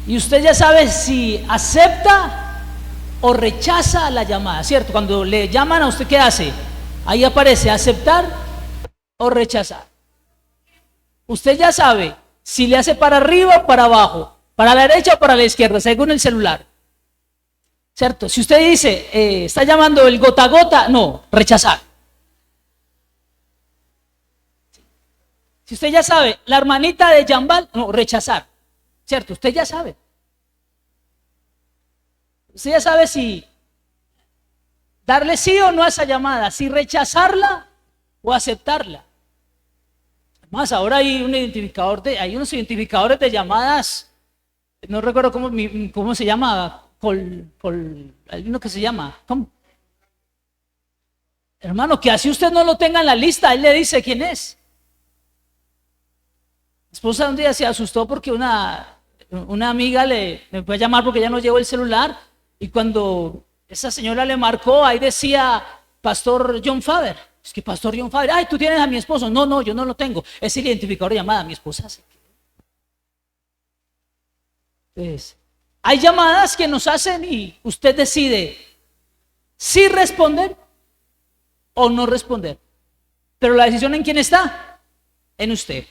Y usted ya sabe si acepta o rechaza la llamada, ¿cierto? Cuando le llaman a usted, ¿qué hace? Ahí aparece aceptar o rechazar. Usted ya sabe si le hace para arriba o para abajo, para la derecha o para la izquierda, según el celular, ¿cierto? Si usted dice, está llamando el gota a gota, no, rechazar. Si usted ya sabe, la hermanita de Yambal, no, rechazar, ¿cierto? Usted ya sabe. Usted ya sabe si darle sí o no a esa llamada, si rechazarla o aceptarla. Más ahora hay un identificador hay unos identificadores de llamadas, no recuerdo cómo se llama, hay uno que se llama, ¿cómo? Hermano, que así usted no lo tenga en la lista, él le dice quién es. Mi esposa un día se asustó porque una amiga me fue a llamar porque ya no llevó el celular, y cuando esa señora le marcó, ahí decía Pastor John Faber. Es que Pastor John Faber, ay, tú tienes a mi esposo. No, yo no lo tengo. Es el identificador de llamada. Mi esposa se quedó. Entonces, hay llamadas que nos hacen y usted decide si responder o no responder. Pero la decisión, ¿en quién está? En usted.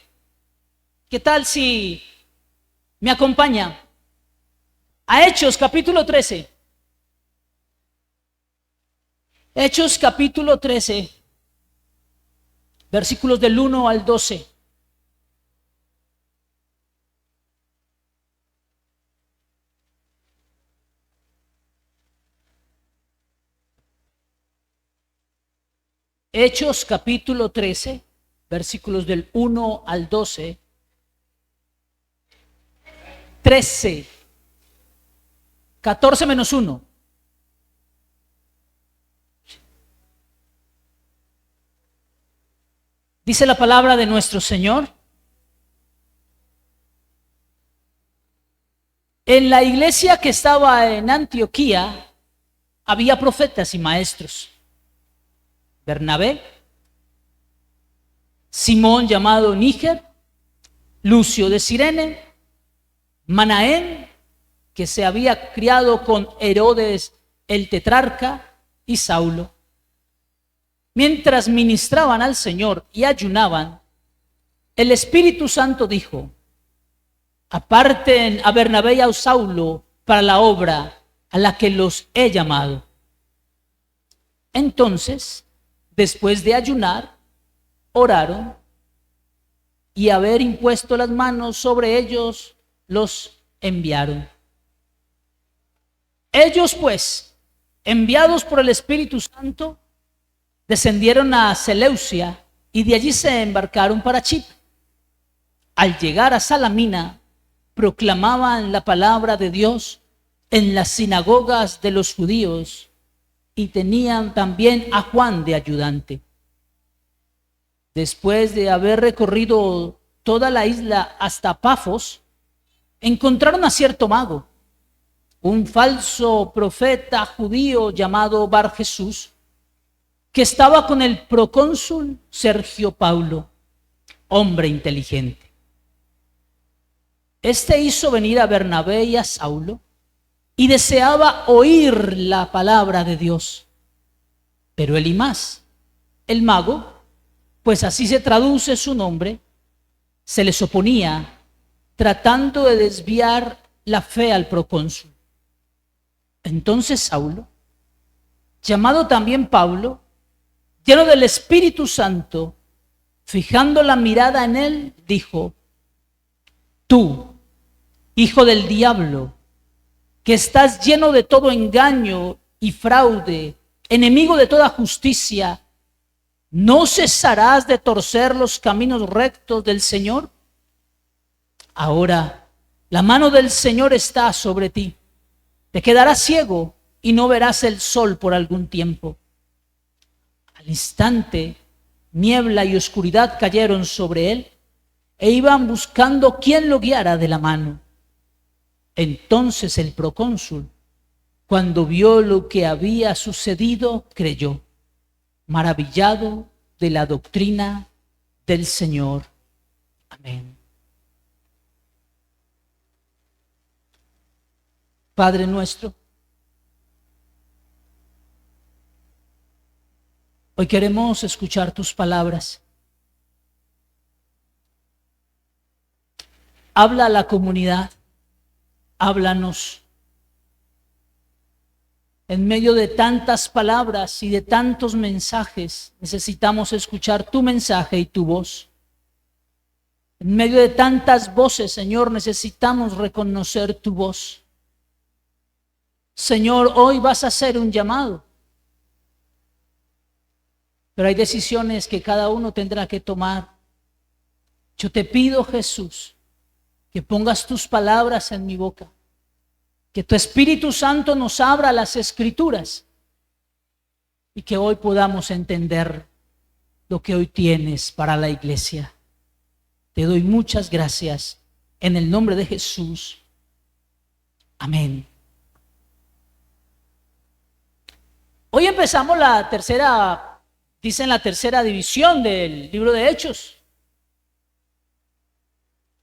¿Qué tal si me acompaña a Hechos capítulo 13? Hechos capítulo 13, versículos del 1 al 12. Hechos capítulo 13, versículos del 1 al 12. 13, 14 menos 1. Dice la palabra de nuestro Señor: en la iglesia que estaba en Antioquía había profetas y maestros: Bernabé, Simón llamado Níger, Lucio de Cirene, Manaén, que se había criado con Herodes el tetrarca, y Saulo. Mientras ministraban al Señor y ayunaban, el Espíritu Santo dijo: aparten a Bernabé y a Saulo para la obra a la que los he llamado. Entonces, después de ayunar, oraron, y haber impuesto las manos sobre ellos, los enviaron. Ellos, pues, enviados por el Espíritu Santo, descendieron a Seleucia y de allí se embarcaron para Chipre. Al llegar a Salamina, proclamaban la palabra de Dios en las sinagogas de los judíos y tenían también a Juan de ayudante. Después de haber recorrido toda la isla hasta Pafos, encontraron a cierto mago, un falso profeta judío llamado Bar Jesús, que estaba con el procónsul Sergio Paulo, hombre inteligente. Este hizo venir a Bernabé y a Saulo y deseaba oír la palabra de Dios. Pero Elimas, el mago, pues así se traduce su nombre, se les oponía, tratando de desviar la fe al procónsul. Entonces Saulo, llamado también Pablo, lleno del Espíritu Santo, fijando la mirada en él, dijo: tú, hijo del diablo, que estás lleno de todo engaño y fraude, enemigo de toda justicia, ¿no cesarás de torcer los caminos rectos del Señor? Ahora, la mano del Señor está sobre ti. Te quedarás ciego y no verás el sol por algún tiempo. Al instante, niebla y oscuridad cayeron sobre él e iban buscando quién lo guiara de la mano. Entonces el procónsul, cuando vio lo que había sucedido, creyó, maravillado de la doctrina del Señor. Amén. Padre nuestro, hoy queremos escuchar tus palabras. Habla a la comunidad, háblanos. En medio de tantas palabras y de tantos mensajes, necesitamos escuchar tu mensaje y tu voz. En medio de tantas voces, Señor, necesitamos reconocer tu voz. Señor, hoy vas a hacer un llamado, pero hay decisiones que cada uno tendrá que tomar. Yo te pido, Jesús, que pongas tus palabras en mi boca, que tu Espíritu Santo nos abra las Escrituras y que hoy podamos entender lo que hoy tienes para la iglesia. Te doy muchas gracias en el nombre de Jesús. Amén. Hoy empezamos la tercera división del libro de Hechos.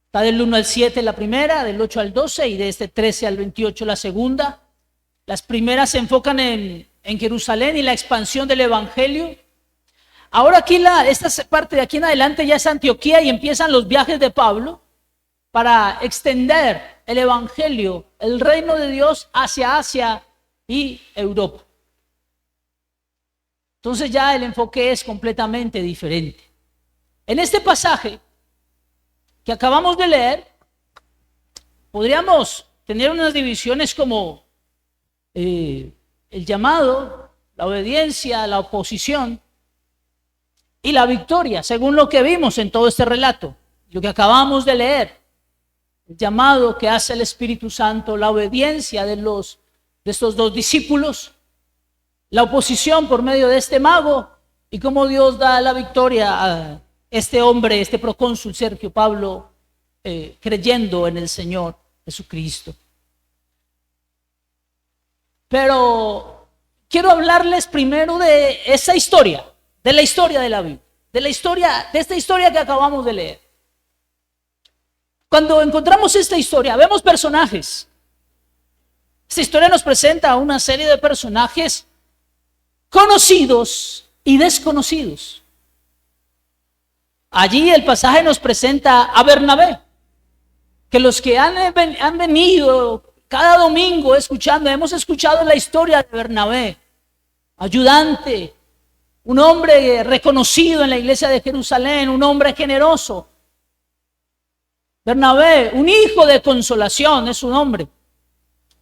Está del 1 al 7 la primera, del 8 al 12 y de este 13 al 28 la segunda. Las primeras se enfocan en Jerusalén y la expansión del evangelio. Ahora aquí esta parte de aquí en adelante ya es Antioquía y empiezan los viajes de Pablo para extender el evangelio, el reino de Dios hacia Asia y Europa. Entonces ya el enfoque es completamente diferente. En este pasaje que acabamos de leer, podríamos tener unas divisiones como el llamado, la obediencia, la oposición y la victoria, según lo que vimos en todo este relato, lo que acabamos de leer. El llamado que hace el Espíritu Santo, la obediencia de estos dos discípulos, la oposición por medio de este mago y cómo Dios da la victoria a este hombre, este procónsul Sergio Pablo, creyendo en el Señor Jesucristo. Pero quiero hablarles primero de esa historia, de la historia de la Biblia, de esta historia que acabamos de leer. Cuando encontramos esta historia, vemos personajes. Esta historia nos presenta una serie de personajes conocidos y desconocidos. Allí el pasaje nos presenta a Bernabé, que los que han venido cada domingo hemos escuchado la historia de Bernabé, ayudante, un hombre reconocido en la iglesia de Jerusalén, un hombre generoso. Bernabé, un hijo de consolación, es su nombre.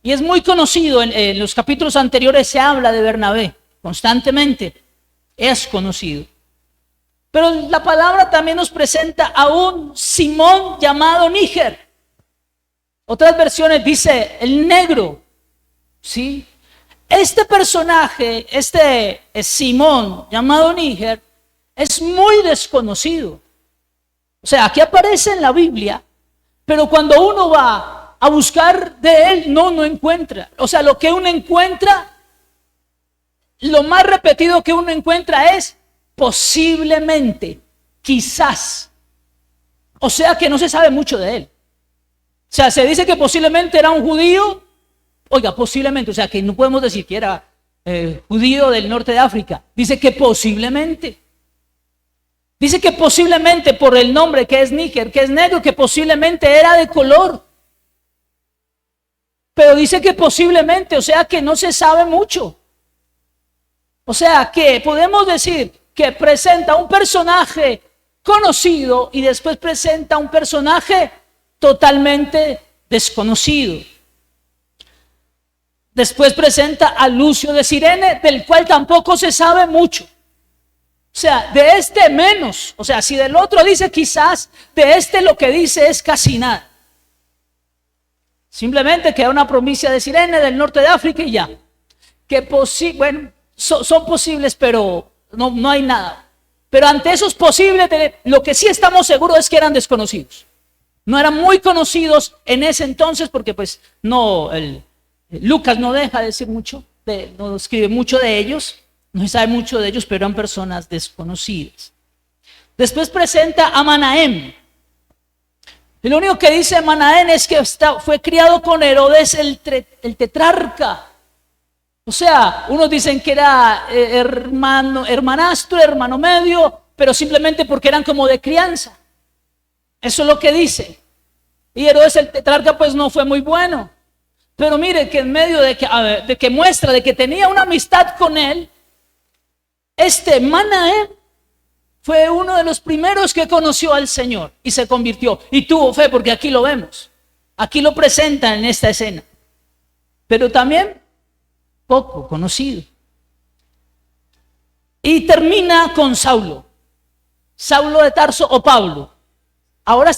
Y es muy conocido, en los capítulos anteriores se habla de Bernabé, constantemente es conocido. Pero la palabra también nos presenta a un Simón llamado Níger. Otras versiones dice el negro, ¿sí? Este personaje, este Simón llamado Níger, es muy desconocido. O sea, aquí aparece en la Biblia, pero cuando uno va a buscar de él, no encuentra. O sea, lo que uno encuentra, lo más repetido que uno encuentra es posiblemente, quizás. O sea que no se sabe mucho de él. O sea, se dice que posiblemente era un judío. Oiga, posiblemente, o sea que no podemos decir que era judío del norte de África. Dice que posiblemente. Dice que posiblemente por el nombre que es Níger, que es negro, que posiblemente era de color. Pero dice que posiblemente, o sea que no se sabe mucho. O sea que podemos decir que presenta un personaje conocido y después presenta un personaje totalmente desconocido. Después presenta a Lucio de Cirene, del cual tampoco se sabe mucho. O sea, de este menos. O sea, si del otro dice quizás, de este lo que dice es casi nada. Simplemente que era una provincia de Cirene del norte de África y ya. Que bueno, son posibles, pero no hay nada. Pero ante esos posibles, lo que sí estamos seguros es que eran desconocidos. No eran muy conocidos en ese entonces porque pues Lucas no deja de decir mucho, no escribe mucho de ellos, no se sabe mucho de ellos, pero eran personas desconocidas. Después presenta a Manahem. Y lo único que dice Manaén es que fue criado con Herodes el tetrarca. O sea, unos dicen que era hermanastro, hermano medio, pero simplemente porque eran como de crianza. Eso es lo que dice. Y Herodes el tetrarca pues no fue muy bueno. Pero mire que en medio de que muestra de que tenía una amistad con él, Manaén fue uno de los primeros que conoció al Señor y se convirtió. Y tuvo fe, porque aquí lo vemos. Aquí lo presentan en esta escena. Pero también poco conocido. Y termina con Saulo. Saulo de Tarso o Pablo. Ahora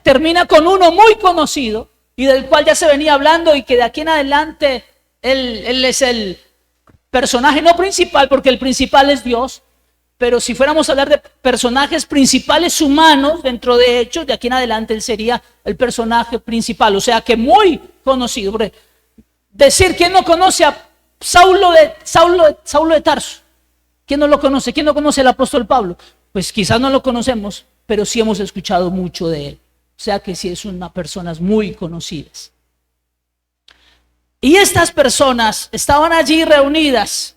termina con uno muy conocido y del cual ya se venía hablando y que de aquí en adelante él es el personaje no principal, porque el principal es Dios. Pero si fuéramos a hablar de personajes principales humanos dentro de Hechos, de aquí en adelante él sería el personaje principal. O sea que muy conocido. Decir, ¿quién no conoce a Saulo de Tarso? ¿Quién no lo conoce? ¿Quién no conoce al apóstol Pablo? Pues quizás no lo conocemos, pero sí hemos escuchado mucho de él. O sea que sí es una personas muy conocidas. Y estas personas estaban allí reunidas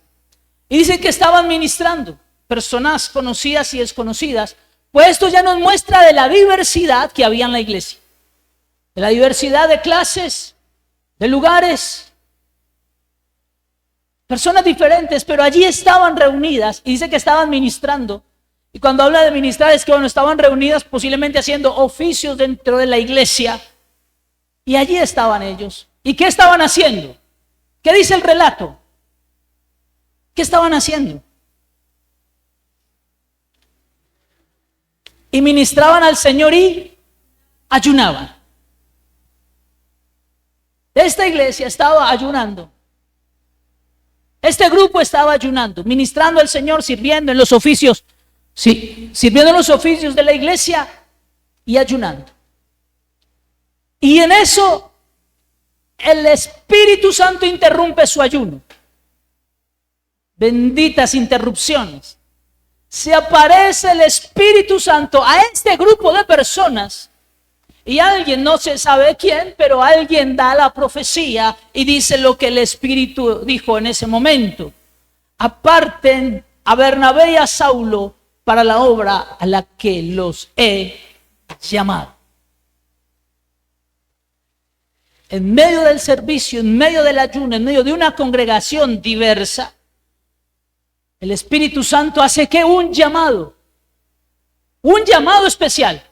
y dicen que estaban ministrando. Personas conocidas y desconocidas, pues esto ya nos muestra de la diversidad que había en la iglesia, de la diversidad de clases, de lugares, personas diferentes, pero allí estaban reunidas y dice que estaban ministrando. Y cuando habla de ministrar es que estaban reunidas posiblemente haciendo oficios dentro de la iglesia y allí estaban ellos. ¿Y qué estaban haciendo? ¿Qué dice el relato? ¿Qué estaban haciendo? Y ministraban al Señor y ayunaban. Esta iglesia estaba ayunando. Este grupo estaba ayunando, ministrando al Señor, sirviendo en los oficios. Sí, sirviendo en los oficios de la iglesia y ayunando. Y en eso el Espíritu Santo interrumpe su ayuno. Benditas interrupciones. Se aparece el Espíritu Santo a este grupo de personas y alguien, no se sabe quién, pero alguien da la profecía y dice lo que el Espíritu dijo en ese momento: aparten a Bernabé y a Saulo para la obra a la que los he llamado. En medio del servicio, en medio del ayuno, en medio de una congregación diversa, el Espíritu Santo hace que un llamado especial.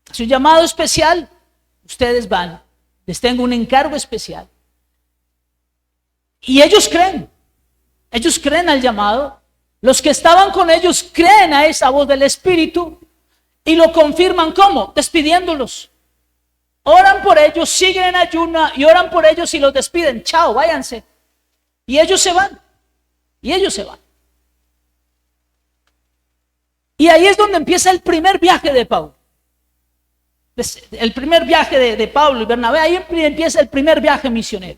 Hace un llamado especial, ustedes van, les tengo un encargo especial. Y ellos creen al llamado. Los que estaban con ellos creen a esa voz del Espíritu y lo confirman. ¿Cómo? Despidiéndolos. Oran por ellos, siguen en ayuno y oran por ellos y los despiden. Chao, váyanse. Y ellos se van. Y ahí es donde empieza el primer viaje de Pablo. El primer viaje de Pablo y Bernabé, ahí empieza el primer viaje misionero.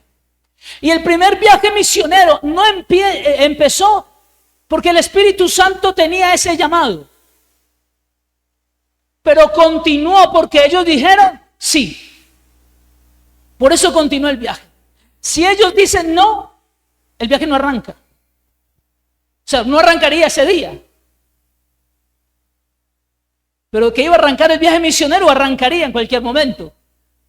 Y el primer viaje misionero no empezó porque el Espíritu Santo tenía ese llamado, pero continuó porque ellos dijeron sí. Por eso continuó el viaje. Si ellos dicen no, el viaje no arranca. O sea, no arrancaría ese día. Pero que iba a arrancar el viaje misionero, arrancaría en cualquier momento.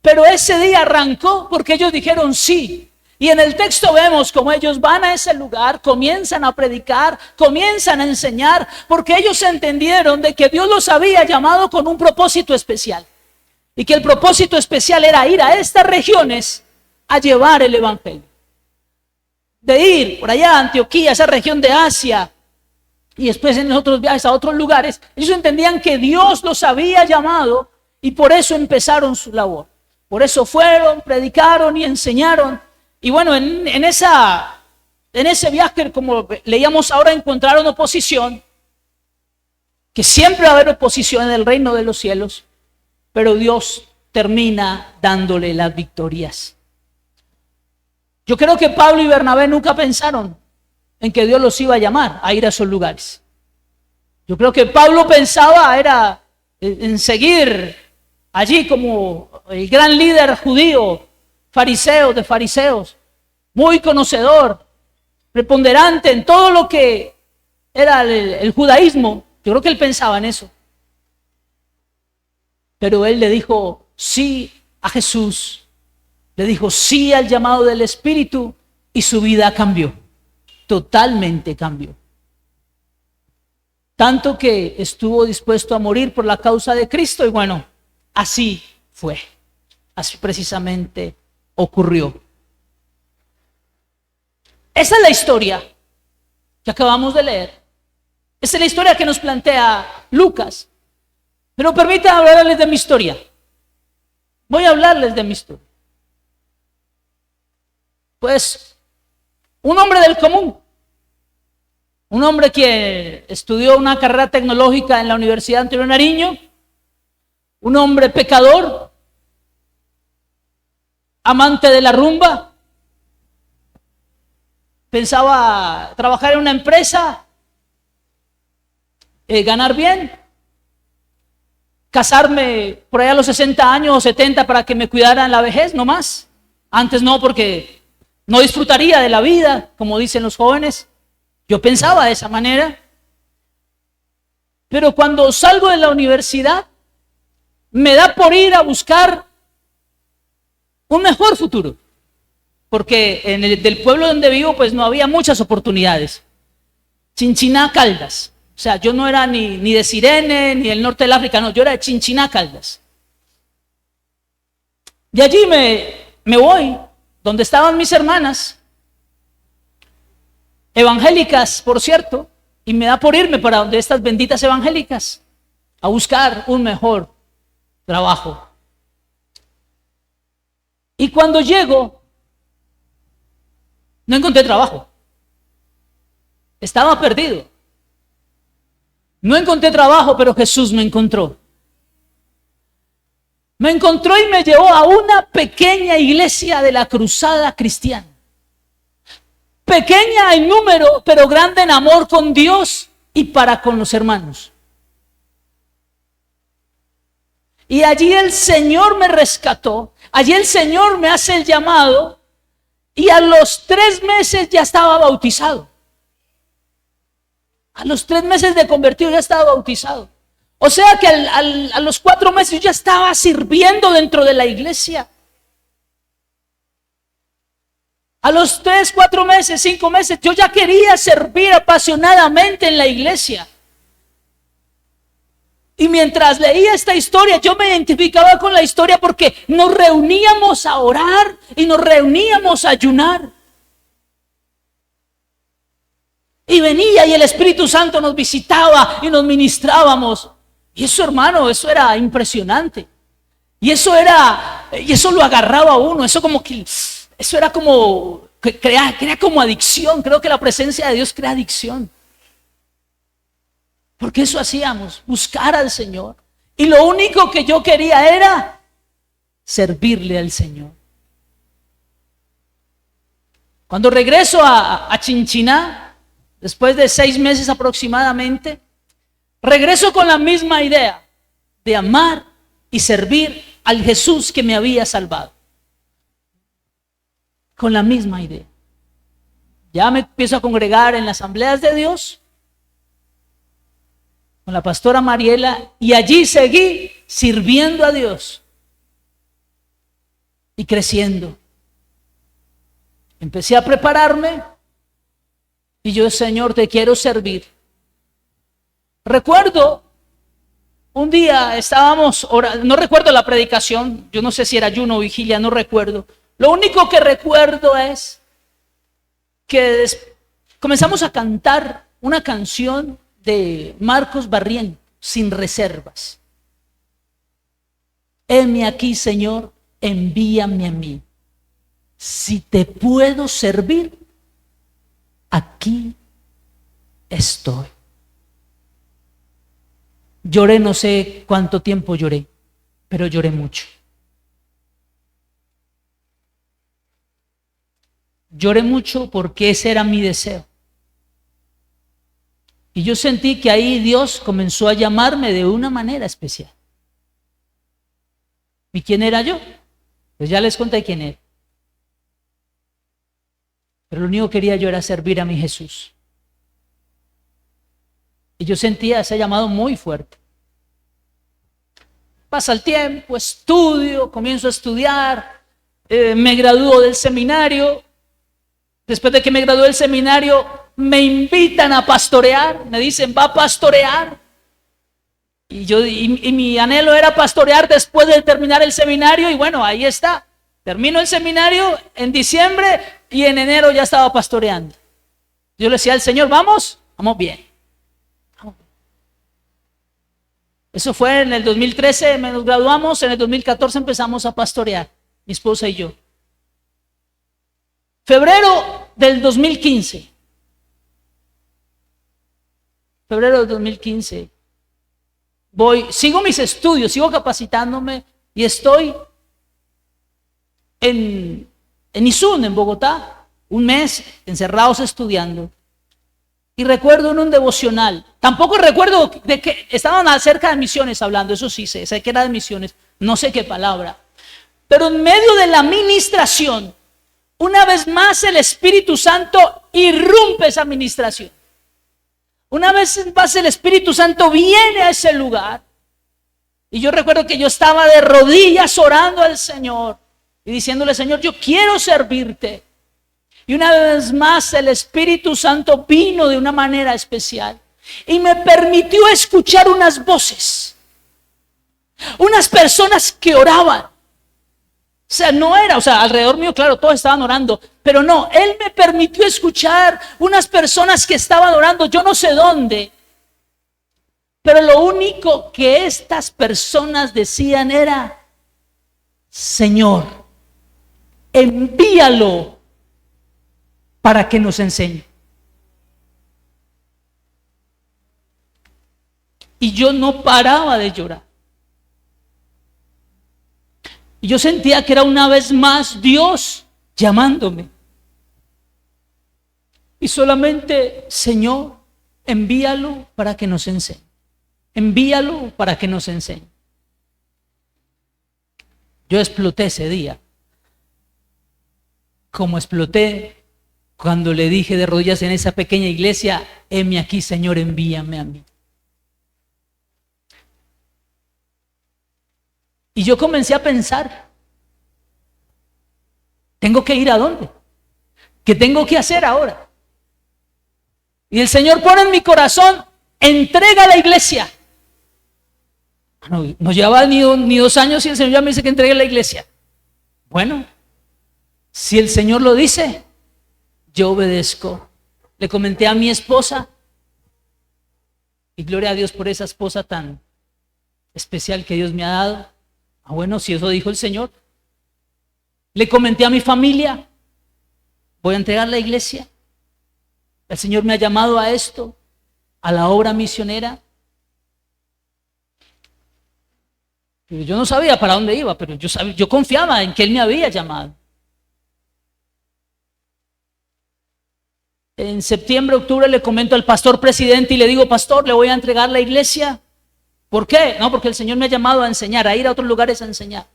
Pero ese día arrancó porque ellos dijeron sí. Y en el texto vemos cómo ellos van a ese lugar, comienzan a predicar, comienzan a enseñar, porque ellos entendieron de que Dios los había llamado con un propósito especial. Y que el propósito especial era ir a estas regiones a llevar el evangelio. De ir por allá a Antioquía, esa región de Asia, y después en otros viajes a otros lugares, ellos entendían que Dios los había llamado y por eso empezaron su labor. Por eso fueron, predicaron y enseñaron. Y bueno, en ese viaje, como leíamos ahora, encontraron oposición, que siempre va a haber oposición en el reino de los cielos, pero Dios termina dándole las victorias. Yo creo que Pablo y Bernabé nunca pensaron en que Dios los iba a llamar a ir a esos lugares. Yo creo que Pablo pensaba era en seguir allí como el gran líder judío, fariseo de fariseos, muy conocedor, preponderante en todo lo que era el judaísmo. Yo creo que él pensaba en eso. Pero él le dijo sí a Jesús, le dijo sí al llamado del Espíritu y su vida cambió, totalmente cambió. Tanto que estuvo dispuesto a morir por la causa de Cristo y bueno, así fue, así precisamente ocurrió. Esa es la historia que acabamos de leer. Esa es la historia que nos plantea Lucas. Pero permítanme hablarles de mi historia. Voy a hablarles de mi historia. Pues, un hombre del común. Un hombre que estudió una carrera tecnológica en la Universidad Antonio Nariño. Un hombre pecador. Amante de la rumba. Pensaba trabajar en una empresa. Ganar bien. Casarme por allá a los 60 años o 70 para que me cuidaran la vejez, no más. Antes no, porque no disfrutaría de la vida, como dicen los jóvenes. Yo pensaba de esa manera. Pero cuando salgo de la universidad, me da por ir a buscar un mejor futuro. Porque en del pueblo donde vivo, pues no había muchas oportunidades. Chinchiná, Caldas. O sea, yo no era ni de Cirene, ni del norte del África, no, yo era de Chinchiná, Caldas. De allí me voy, donde estaban mis hermanas, evangélicas, por cierto, y me da por irme para donde estas benditas evangélicas, a buscar un mejor trabajo. Y cuando llego, no encontré trabajo. Estaba perdido. No encontré trabajo, pero Jesús me encontró. Me encontró y me llevó a una pequeña iglesia de la cruzada cristiana. Pequeña en número, pero grande en amor con Dios y para con los hermanos. Y allí el Señor me rescató. Allí el Señor me hace el llamado. Y a los 3 meses ya estaba bautizado. A los 3 meses de convertido ya estaba bautizado. O sea que a los 4 meses yo ya estaba sirviendo dentro de la iglesia. A los 3, 4 meses, 5 meses, yo ya quería servir apasionadamente en la iglesia. Y mientras leía esta historia, yo me identificaba con la historia porque nos reuníamos a orar y nos reuníamos a ayunar. Y venía y el Espíritu Santo nos visitaba y nos ministrábamos. Y eso, hermano, eso era impresionante. Y eso lo agarraba a uno. Eso era como, crea como adicción. Creo que la presencia de Dios crea adicción. Porque eso hacíamos, buscar al Señor. Y lo único que yo quería era servirle al Señor. Cuando regreso a Chinchiná, después de 6 meses aproximadamente, regreso con la misma idea de amar y servir al Jesús que me había salvado. Con la misma idea. Ya me empiezo a congregar en las asambleas de Dios con la pastora Mariela y allí seguí sirviendo a Dios y creciendo. Empecé a prepararme y yo, Señor, te quiero servir. Recuerdo, un día estábamos orando, no recuerdo la predicación, yo no sé si era ayuno o vigilia, no recuerdo. Lo único que recuerdo es que comenzamos a cantar una canción de Marcos Barrientos, Sin Reservas. Heme aquí, Señor, envíame a mí. Si te puedo servir, aquí estoy. Lloré, no sé cuánto tiempo lloré, pero lloré mucho. Lloré mucho porque ese era mi deseo. Y yo sentí que ahí Dios comenzó a llamarme de una manera especial. ¿Y quién era yo? Pues ya les conté quién era. Pero lo único que quería yo era servir a mi Jesús. Y yo sentía ese llamado muy fuerte. Pasa el tiempo, estudio, comienzo a estudiar, me gradúo del seminario. Después de que me gradué del seminario, me invitan a pastorear, me dicen, va a pastorear. Y mi anhelo era pastorear después de terminar el seminario, y bueno, ahí está. Termino el seminario en diciembre y en enero ya estaba pastoreando. Yo le decía al Señor, vamos bien. Eso fue en el 2013, nos graduamos, en el 2014 empezamos a pastorear, mi esposa y yo. Febrero del 2015. Febrero del 2015. Sigo mis estudios, sigo capacitándome y estoy en Izun, en Bogotá, un mes encerrados estudiando. Y recuerdo en un devocional, tampoco recuerdo de que estaban acerca de misiones hablando, eso sí sé que era de misiones, no sé qué palabra. Pero en medio de la ministración, una vez más el Espíritu Santo irrumpe esa ministración. Una vez más el Espíritu Santo viene a ese lugar. Y yo recuerdo que yo estaba de rodillas orando al Señor y diciéndole, Señor, yo quiero servirte. Y una vez más el Espíritu Santo vino de una manera especial y me permitió escuchar unas voces, unas personas que oraban. Alrededor mío, claro, todos estaban orando, pero no, Él me permitió escuchar unas personas que estaban orando, yo no sé dónde, pero lo único que estas personas decían era, Señor, envíalo para que nos enseñe. Y yo no paraba de llorar. Y yo sentía que era una vez más Dios llamándome. Y solamente, Señor, envíalo para que nos enseñe. Envíalo para que nos enseñe. Yo exploté ese día. Como exploté cuando le dije de rodillas en esa pequeña iglesia, heme aquí, Señor, envíame a mí. Y yo comencé a pensar, ¿tengo que ir a dónde? ¿Qué tengo que hacer ahora? Y el Señor pone en mi corazón, entrega a la iglesia. No llevaba ni 2 años y el Señor ya me dice que entregue a la iglesia. Bueno, si el Señor lo dice, yo obedezco. Le comenté a mi esposa, y gloria a Dios por esa esposa tan especial que Dios me ha dado. Bueno, si eso dijo el Señor. Le comenté a mi familia, voy a entregar la iglesia. El Señor me ha llamado a esto, a la obra misionera. Yo no sabía para dónde iba, pero yo confiaba en que Él me había llamado. En septiembre, octubre le comento al pastor presidente y le digo, pastor, le voy a entregar la iglesia. ¿Por qué? No, porque el Señor me ha llamado a enseñar, a ir a otros lugares a enseñar.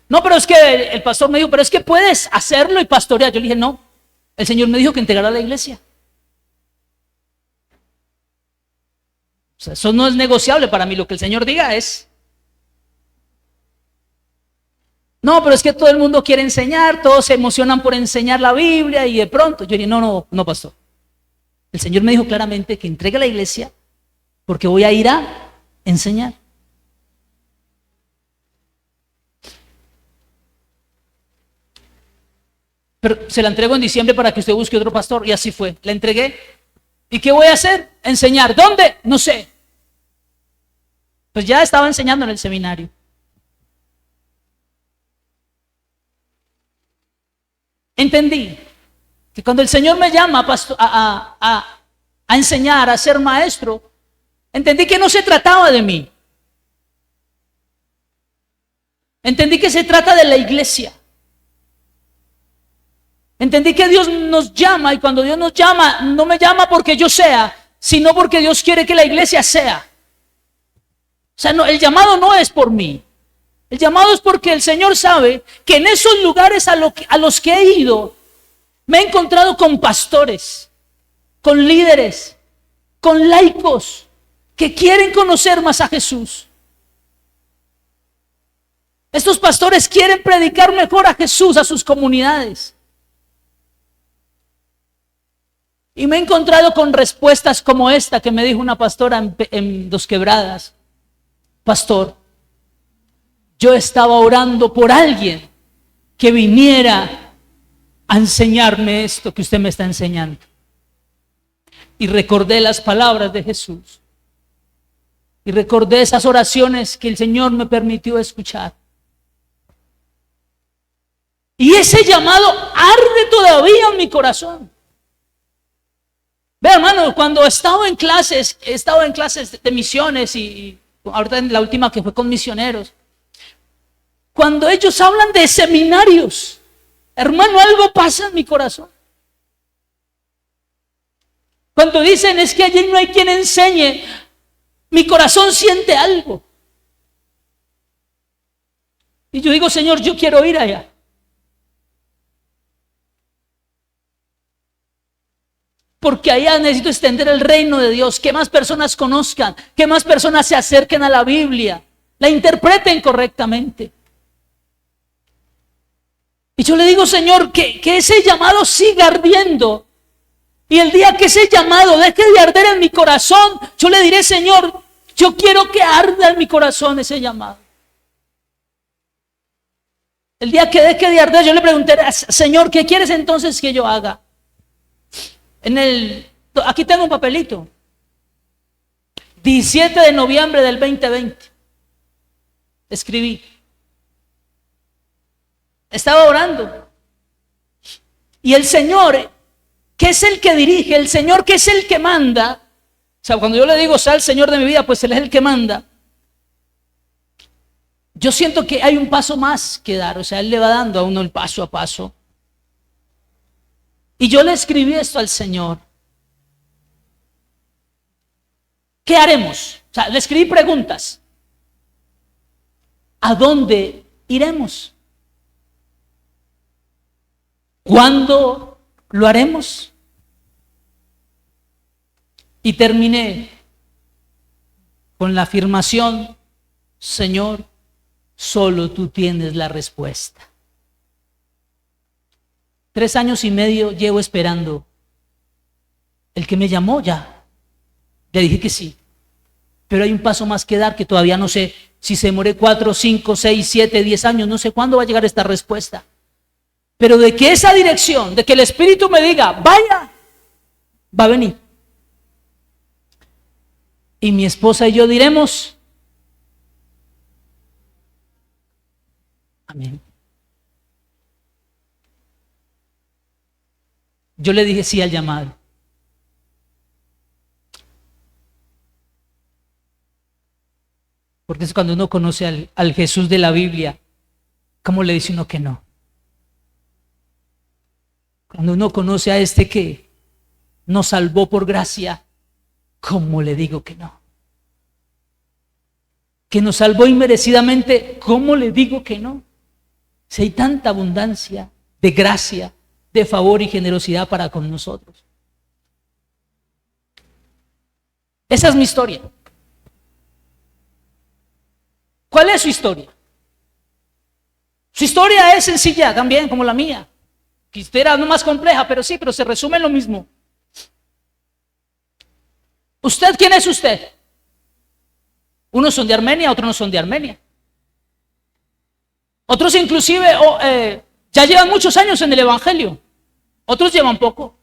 No, pero es que el pastor me dijo, pero es que puedes hacerlo y pastorear. Yo le dije, no, el Señor me dijo que entregara la iglesia. O sea, eso no es negociable para mí, lo que el Señor diga es. No, pero es que todo el mundo quiere enseñar, todos se emocionan por enseñar la Biblia y de pronto yo dije, no, pastor. El Señor me dijo claramente que entregue la iglesia porque voy a ir a enseñar. Pero se la entrego en diciembre para que usted busque otro pastor y así fue. La entregué. ¿Y qué voy a hacer? Enseñar. ¿Dónde? No sé. Pues ya estaba enseñando en el seminario. Entendí que cuando el Señor me llama a enseñar, a ser maestro, entendí que no se trataba de mí. Entendí que se trata de la iglesia. Entendí que Dios nos llama y cuando Dios nos llama, no me llama porque yo sea, sino porque Dios quiere que la iglesia sea. O sea, no, el llamado no es por mí. El llamado es porque el Señor sabe que en esos lugares a los que he ido, me he encontrado con pastores, con líderes, con laicos que quieren conocer más a Jesús. Estos pastores quieren predicar mejor a Jesús a sus comunidades. Y me he encontrado con respuestas como esta que me dijo una pastora en Dos Quebradas. Pastor, yo estaba orando por alguien que viniera a enseñarme esto que usted me está enseñando. Y recordé las palabras de Jesús. Y recordé esas oraciones que el Señor me permitió escuchar. Y ese llamado arde todavía en mi corazón. Ve, hermano, cuando he estado en clases de misiones y ahorita en la última que fue con misioneros, cuando ellos hablan de seminarios, hermano, algo pasa en mi corazón. Cuando dicen es que allí no hay quien enseñe, mi corazón siente algo. Y yo digo, Señor, yo quiero ir allá. Porque allá necesito extender el reino de Dios, que más personas conozcan, que más personas se acerquen a la Biblia, la interpreten correctamente. Y yo le digo, Señor, que ese llamado siga ardiendo. Y el día que ese llamado deje de arder en mi corazón, yo le diré, Señor, yo quiero que arda en mi corazón ese llamado. El día que deje de arder, yo le preguntaré, Señor, ¿qué quieres entonces que yo haga? Aquí tengo un papelito. 17 de noviembre del 2020. Escribí. Estaba orando. Y el Señor, que es el que dirige, el Señor que es el que manda. O sea, cuando yo le digo, sea el Señor de mi vida, pues Él es el que manda. Yo siento que hay un paso más que dar. O sea, Él le va dando a uno el paso a paso. Y yo le escribí esto al Señor. ¿Qué haremos? O sea, le escribí preguntas. ¿A dónde iremos? ¿Cuándo lo haremos? Y terminé con la afirmación, Señor, solo tú tienes la respuesta. 3 años y medio llevo esperando. El que me llamó ya. Le dije que sí. Pero hay un paso más que dar que todavía no sé si se demore 4, 5, 6, 7, 10 años. No sé cuándo va a llegar esta respuesta. Pero de que esa dirección, de que el Espíritu me diga, vaya, va a venir. Y mi esposa y yo diremos, amén. Yo le dije sí al llamado. Porque es cuando uno conoce al Jesús de la Biblia, ¿cómo le dice uno que no? Cuando uno conoce a este que nos salvó por gracia, ¿cómo le digo que no? Que nos salvó inmerecidamente, ¿cómo le digo que no? Si hay tanta abundancia de gracia, de favor y generosidad para con nosotros. Esa es mi historia. ¿Cuál es su historia? Su historia es sencilla también, como la mía. Que usted era no más compleja, pero sí, pero se resume en lo mismo. ¿Usted quién es usted? Unos son de Armenia, otros no son de Armenia. Otros inclusive ya llevan muchos años en el Evangelio. Otros llevan poco.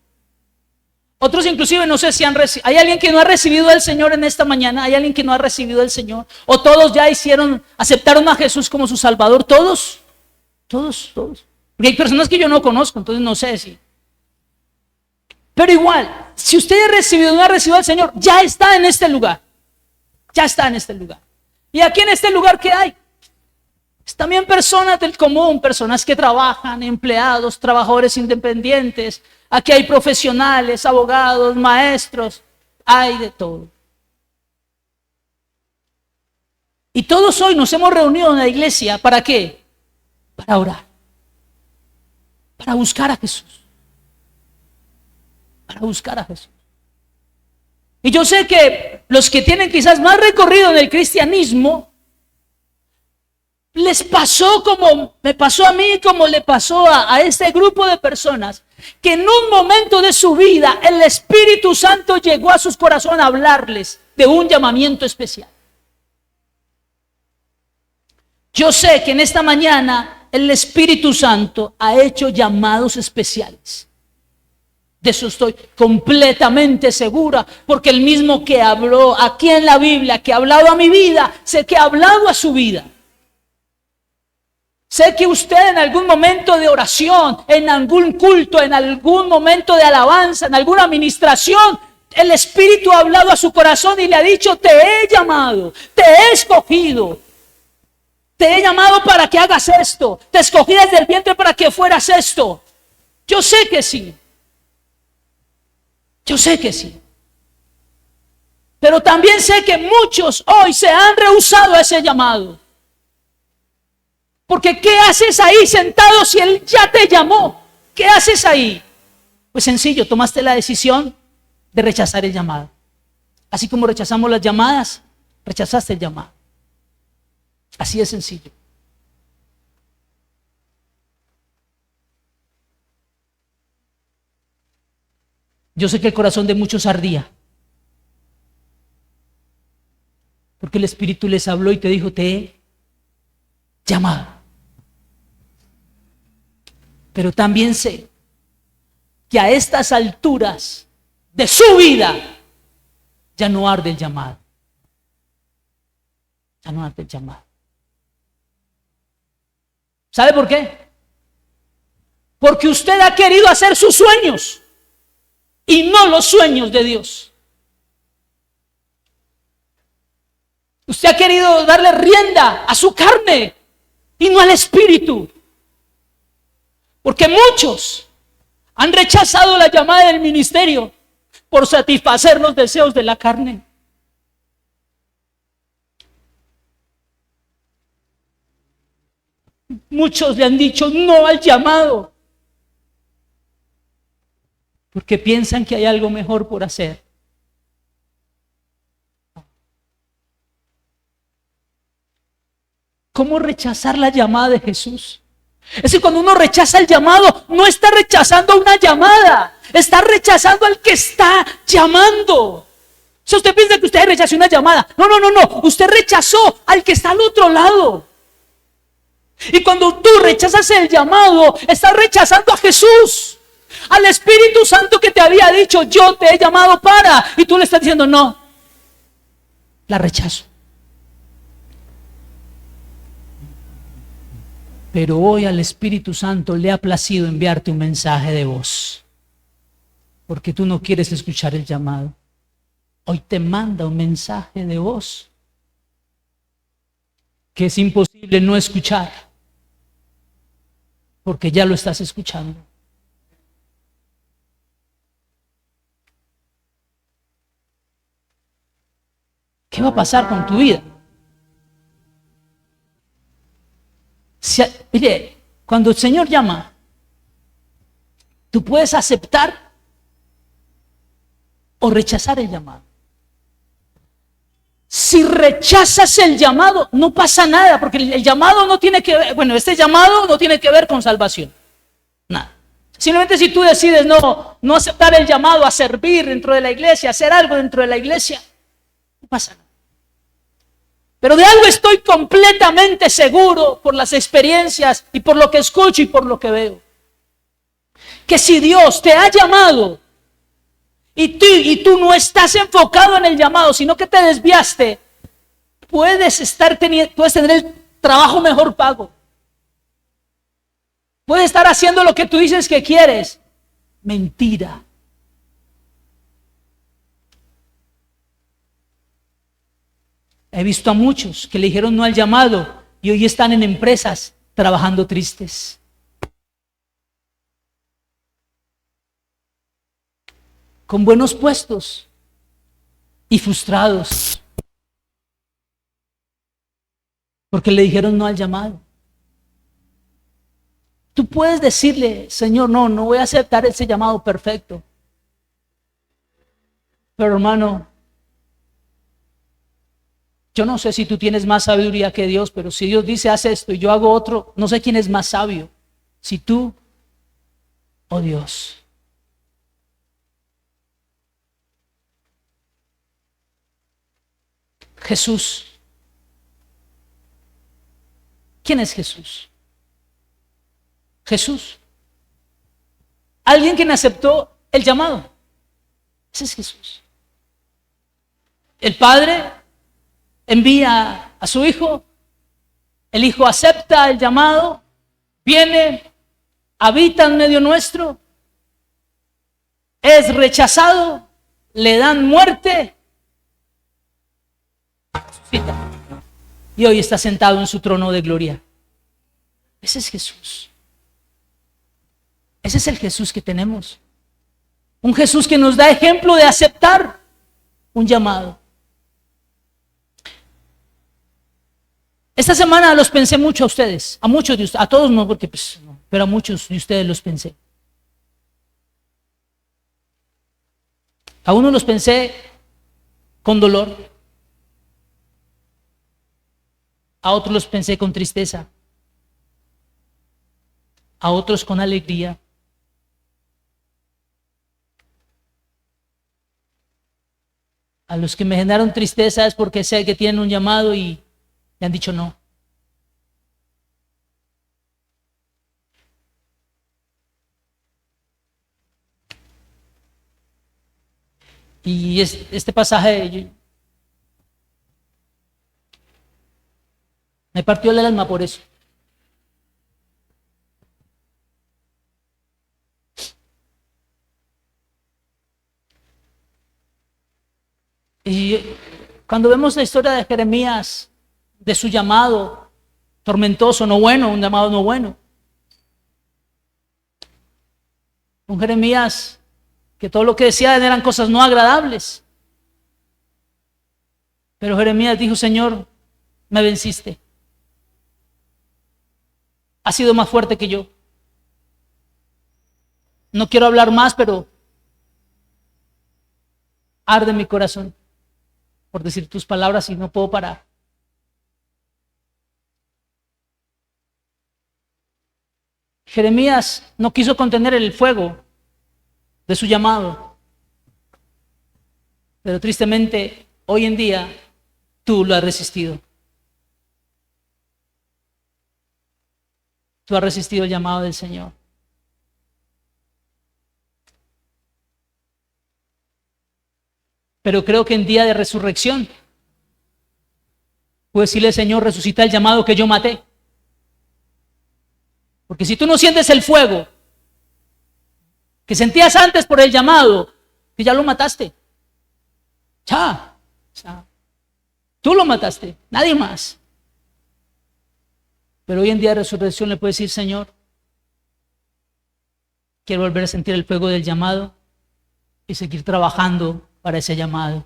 Otros inclusive no sé si han recibido. ¿Hay alguien que no ha recibido al Señor en esta mañana? ¿Hay alguien que no ha recibido al Señor? ¿O todos ya aceptaron a Jesús como su Salvador? ¿Todos? Todos. Porque hay personas que yo no conozco, entonces no sé si. Pero igual, si usted ha recibido o no ha recibido al Señor, ya está en este lugar. Ya está en este lugar. ¿Y aquí en este lugar qué hay? También personas del común, personas que trabajan, empleados, trabajadores independientes. Aquí hay profesionales, abogados, maestros, hay de todo. Y todos hoy nos hemos reunido en la iglesia, ¿para qué? Para orar, para buscar a Jesús, para buscar a Jesús. Y yo sé que los que tienen quizás más recorrido en el cristianismo, les pasó como me pasó a mí, como le pasó a este grupo de personas, que en un momento de su vida el Espíritu Santo llegó a sus corazones a hablarles de un llamamiento especial. Yo sé que en esta mañana el Espíritu Santo ha hecho llamados especiales. De eso estoy completamente segura, porque el mismo que habló aquí en la Biblia, que ha hablado a mi vida, sé que ha hablado a su vida. Sé que usted en algún momento de oración, en algún culto, en algún momento de alabanza, en alguna administración, el Espíritu ha hablado a su corazón y le ha dicho: te he llamado, te he escogido, te he llamado para que hagas esto, te escogí desde el vientre para que fueras esto. Yo sé que sí. Yo sé que sí. Pero también sé que muchos hoy se han rehusado a ese llamado. Porque ¿qué haces ahí sentado si Él ya te llamó? ¿Qué haces ahí? Pues sencillo, tomaste la decisión de rechazar el llamado. Así como rechazamos las llamadas, rechazaste el llamado. Así de sencillo. Yo sé que el corazón de muchos ardía, porque el Espíritu les habló y te dijo: te he llamado. Pero también sé que a estas alturas de su vida ya no arde el llamado. Ya no arde el llamado. ¿Sabe por qué? Porque usted ha querido hacer sus sueños y no los sueños de Dios. Usted ha querido darle rienda a su carne y no al Espíritu. Porque muchos han rechazado la llamada del ministerio por satisfacer los deseos de la carne. Muchos le han dicho no al llamado porque piensan que hay algo mejor por hacer. ¿Cómo rechazar la llamada de Jesús? Es decir, cuando uno rechaza el llamado, no está rechazando una llamada, está rechazando al que está llamando. Si usted piensa que usted rechazó una llamada, no, usted rechazó al que está al otro lado. Y cuando tú rechazas el llamado, estás rechazando a Jesús, al Espíritu Santo que te había dicho: yo te he llamado para, y tú le estás diciendo: no, la rechazo. Pero hoy al Espíritu Santo le ha placido enviarte un mensaje de voz, porque tú no quieres escuchar el llamado. Hoy te manda un mensaje de voz que es imposible no escuchar, porque ya lo estás escuchando. ¿Qué va a pasar con tu vida? Mire, cuando el Señor llama, tú puedes aceptar o rechazar el llamado. Si rechazas el llamado, no pasa nada, porque el llamado no tiene que ver, este llamado no tiene que ver con salvación. Nada. Simplemente si tú decides no aceptar el llamado a servir dentro de la iglesia, hacer algo dentro de la iglesia, no pasa nada. Pero de algo estoy completamente seguro por las experiencias y por lo que escucho y por lo que veo. Que si Dios te ha llamado y tú no estás enfocado en el llamado, sino que te desviaste, puedes tener el trabajo mejor pago. Puedes estar haciendo lo que tú dices que quieres. Mentira. He visto a muchos que le dijeron no al llamado y hoy están en empresas trabajando tristes. Con buenos puestos y frustrados. porque le dijeron no al llamado. Tú puedes decirle, Señor, no voy a aceptar ese llamado perfecto. Pero hermano, yo no sé si tú tienes más sabiduría que Dios, pero si Dios dice haz esto y yo hago otro, no sé quién es más sabio, si tú o Dios. Jesús. ¿Quién es Jesús? Jesús. Alguien quien aceptó el llamado. Ese es Jesús. El Padre envía a su Hijo. El Hijo acepta el llamado. Viene, habita en medio nuestro. Es rechazado. Le dan muerte. Resucita. Y hoy está sentado en su trono de gloria. Ese es Jesús. Ese es el Jesús que tenemos. Un Jesús que nos da ejemplo de aceptar un llamado. Esta semana los pensé mucho a ustedes, a muchos de ustedes, a todos no, porque pues, no, pero a muchos de ustedes los pensé. A unos los pensé con dolor, a otros los pensé con tristeza, a otros con alegría. A los que me generaron tristeza es porque sé que tienen un llamado y le han dicho no. Y este pasaje me partió el alma por eso. Y cuando vemos la historia de Jeremías, de su llamado tormentoso, no bueno, un llamado no bueno. Un Jeremías que todo lo que decía eran cosas no agradables. Pero Jeremías dijo, Señor, me venciste. Has sido más fuerte que yo. No quiero hablar más, pero arde mi corazón por decir tus palabras y no puedo parar. Jeremías no quiso contener el fuego de su llamado, pero tristemente hoy en día tú lo has resistido. Tú has resistido el llamado del Señor. Pero creo que en día de resurrección puedes decirle, Señor, resucita el llamado que yo maté. Porque si tú no sientes el fuego que sentías antes por el llamado, que ya lo mataste. Ya. Tú lo mataste, nadie más. Pero hoy en día de resurrección le puedes decir, Señor, quiero volver a sentir el fuego del llamado y seguir trabajando para ese llamado.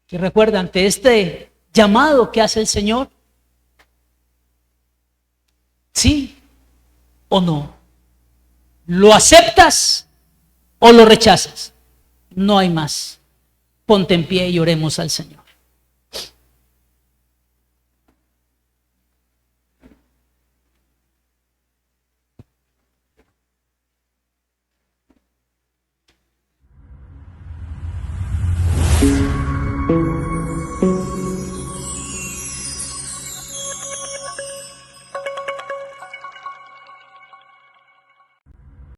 Y recuerda, ante este llamado que hace el Señor, ¿sí o no? ¿Lo aceptas o lo rechazas? No hay más. Ponte en pie y oremos al Señor.